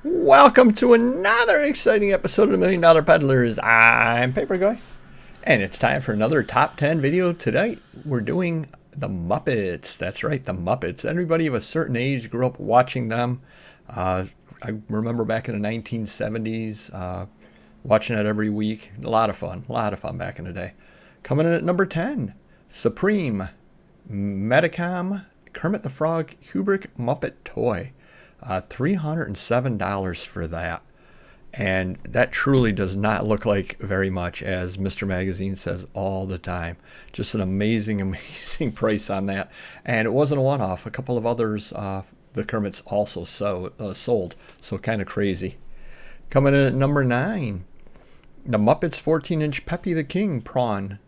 Welcome to another exciting episode of the Million Dollar Peddlers. I'm Paper Guy, and it's time for another top 10 video today. We're doing the Muppets. That's right, the Muppets. Everybody of a certain age grew up watching them. I remember back in the 1970s, watching it every week. A lot of fun back in the day. Coming in at number 10, Supreme Medicom Kermit the Frog Kubrick Muppet Toy. $307 for that. And that truly does not look like very much, as Mr. Magazine says all the time. Just an amazing price on that. And it wasn't a one-off. A couple of others, the Kermits also sold. So kind of crazy. Coming in at number 9, the Muppets 14-inch Peppy the King Prawn.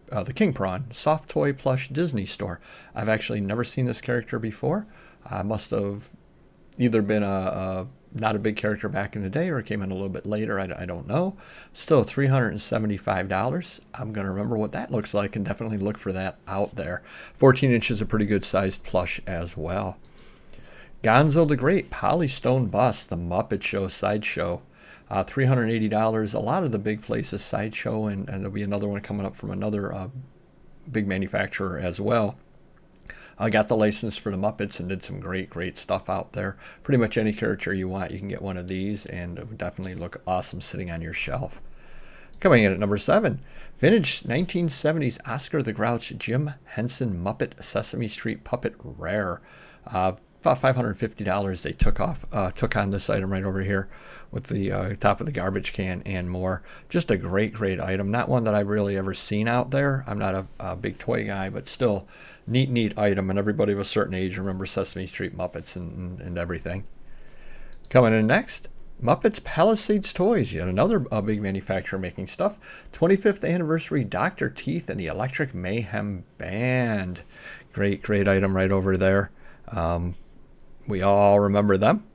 The King Prawn, soft toy plush Disney store. I've actually never seen this character before. I must have either been not a big character back in the day, or it came in a little bit later. I don't know. Still $375. I'm going to remember what that looks like and definitely look for that out there. 14 inches is a pretty good sized plush as well. Gonzo the Great Polystone Bust, the Muppet Show Sideshow. $380. A lot of the big places, Sideshow, and there'll be another one coming up from another big manufacturer as well. I got the license for the Muppets and did some great stuff out there. Pretty much any character you want, you can get one of these, and it would definitely look awesome sitting on your shelf. Coming in at number 7, vintage 1970s Oscar the Grouch Jim Henson Muppet Sesame Street Puppet Rare. About $550 they took on this item right over here with the top of the garbage can and more. Just a great item. Not one that I've really ever seen out there. I'm not a big toy guy, but still neat item. And everybody of a certain age remembers Sesame Street Muppets and everything. Coming in next, Muppets Palisades Toys, yet another big manufacturer making stuff. 25th anniversary Dr. Teeth and the Electric Mayhem Band. Great item right over there. We all remember them.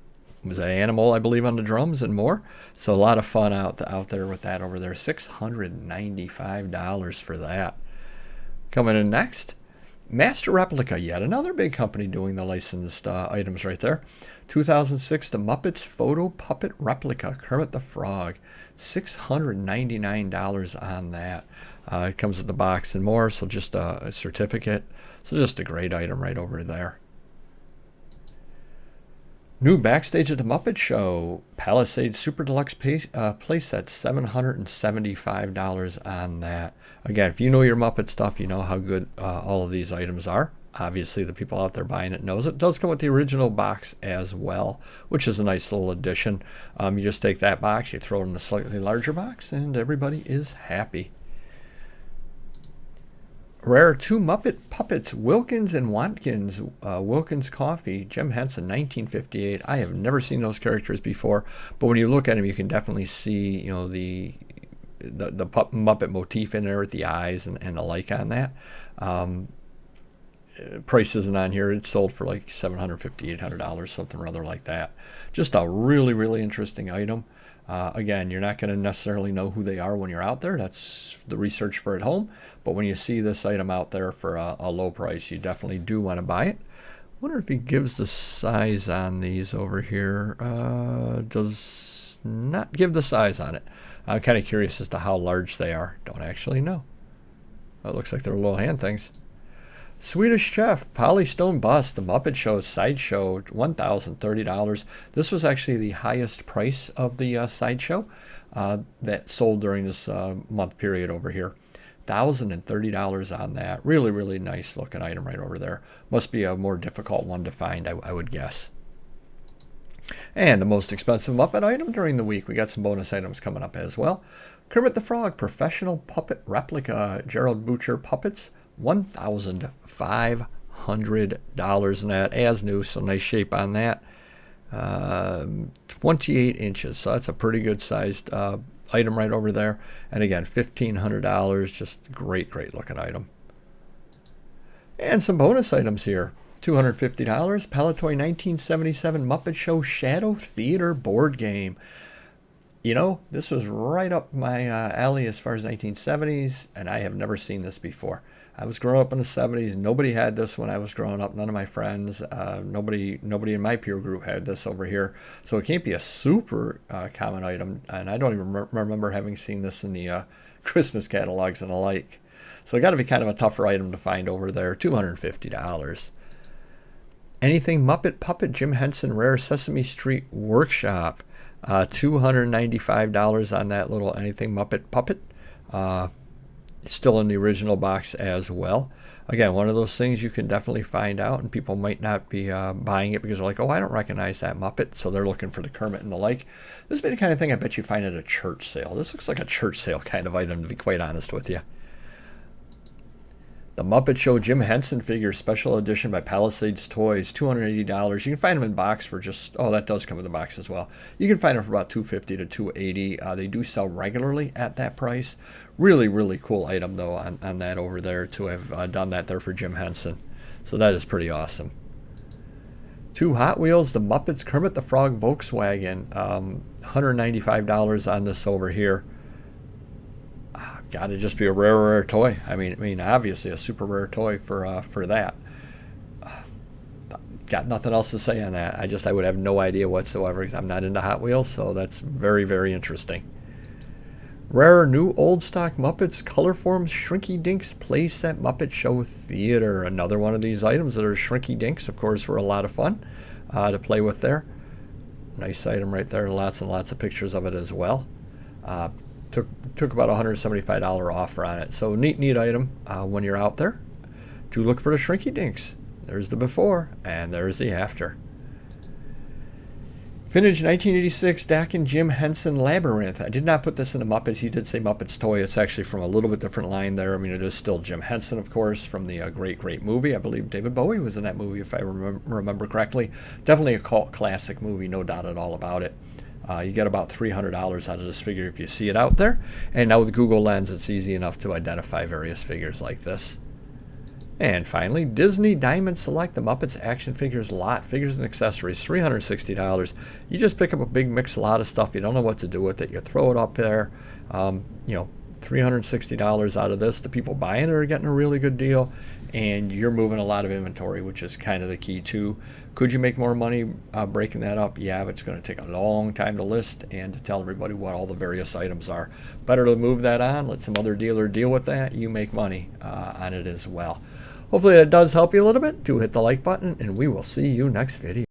It was an animal, I believe, on the drums and more. So a lot of fun out there with that over there. $695 for that. Coming in next, Master Replica, yet another big company doing the licensed items right there. 2006, the Muppets Photo Puppet Replica Kermit the Frog. $699 on that. It comes with the box and more, so just a certificate. So just a great item right over there. New backstage at the Muppet Show, Palisades Super Deluxe playset, $775 on that. Again, if you know your Muppet stuff, you know how good all of these items are. Obviously, the people out there buying it knows it. It does come with the original box as well, which is a nice little addition. You just take that box, you throw it in a slightly larger box, and everybody is happy. Rare 2 Muppet Puppets, Wilkins and Watkins, Wilkins Coffee, Jim Henson, 1958. I have never seen those characters before, but when you look at them, you can definitely see, the Muppet motif in there with the eyes and the like on that. Price isn't on here. It's sold for like $750, $800, something or other like that. Just a really interesting item. Again, you're not going to necessarily know who they are when you're out there. That's the research for at home. But when you see this item out there for a low price, you definitely do want to buy it. Wonder if he gives the size on these over here. Does not give the size on it. I'm kind of curious as to how large they are. Don't actually know. It looks like they're little hand things. Swedish Chef, Polystone Bust, the Muppet Show Sideshow, $1,030. This was actually the highest price of the Sideshow that sold during this month period over here. $1,030 on that. Really nice looking item right over there. Must be a more difficult one to find, I would guess. And the most expensive Muppet item during the week. We got some bonus items coming up as well. Kermit the Frog, Professional Puppet Replica, Gerald Butcher Puppets, $1,500 in that, as new, so nice shape on that. 28 inches, so that's a pretty good sized item right over there. And again, $1,500, just great looking item. And some bonus items here. $250, Palatoy 1977 Muppet Show Shadow Theater board game. This was right up my alley as far as 1970s, and I have never seen this before. I was growing up in the 70s. Nobody had this when I was growing up. None of my friends, nobody in my peer group had this over here. So it can't be a super common item. And I don't even remember having seen this in the Christmas catalogs and the like. So it got to be kind of a tougher item to find over there. $250. Anything Muppet Puppet, Jim Henson Rare Sesame Street Workshop. $295 on that little Anything Muppet Puppet. Still in the original box as well. Again, one of those things you can definitely find out, and people might not be buying it because they're like, oh, I don't recognize that Muppet, so they're looking for the Kermit and the like. This would be the kind of thing I bet you find at a church sale. This looks like a church sale kind of item, to be quite honest with you. The Muppet Show Jim Henson figure, special edition by Palisades Toys, $280. You can find them in box for just, oh, that does come in the box as well. You can find them for about $250 to $280. They do sell regularly at that price. Really, really cool item, though, on that over there to have done that there for Jim Henson. So that is pretty awesome. 2 Hot Wheels, the Muppets Kermit the Frog Volkswagen, $195 on this over here. Got to just be a rare toy. I mean, obviously a super rare toy for that. Got nothing else to say on that. I would have no idea whatsoever because I'm not into Hot Wheels, so that's very, very interesting. Rare new old stock Muppets Color Forms Shrinky Dinks playset Muppet Show Theater. Another one of these items that are Shrinky Dinks, of course, were a lot of fun to play with there. Nice item right there. Lots and lots of pictures of it as well. Took about $175 offer on it. So neat item when you're out there. Do look for the Shrinky Dinks. There's the before and there's the after. Vintage 1986 Dak and Jim Henson Labyrinth. I did not put this in the Muppets. He did say Muppets Toy. It's actually from a little bit different line there. I mean, it is still Jim Henson, of course, from the great movie. I believe David Bowie was in that movie, if I remember correctly. Definitely a cult classic movie, no doubt at all about it. You get about $300 out of this figure if you see it out there. And now with Google Lens, it's easy enough to identify various figures like this. And finally, Disney Diamond Select, the Muppets Action Figures Lot, figures and accessories, $360. You just pick up a big mix, a lot of stuff. You don't know what to do with it. You throw it up there. $360 out of this. The people buying it are getting a really good deal. And you're moving a lot of inventory, which is kind of the key too. Could you make more money breaking that up? Yeah, but it's going to take a long time to list and to tell everybody what all the various items are. Better to move that on, let some other dealer deal with that. You make money on it as well. Hopefully that does help you a little bit. Do hit the like button, and we will see you next video.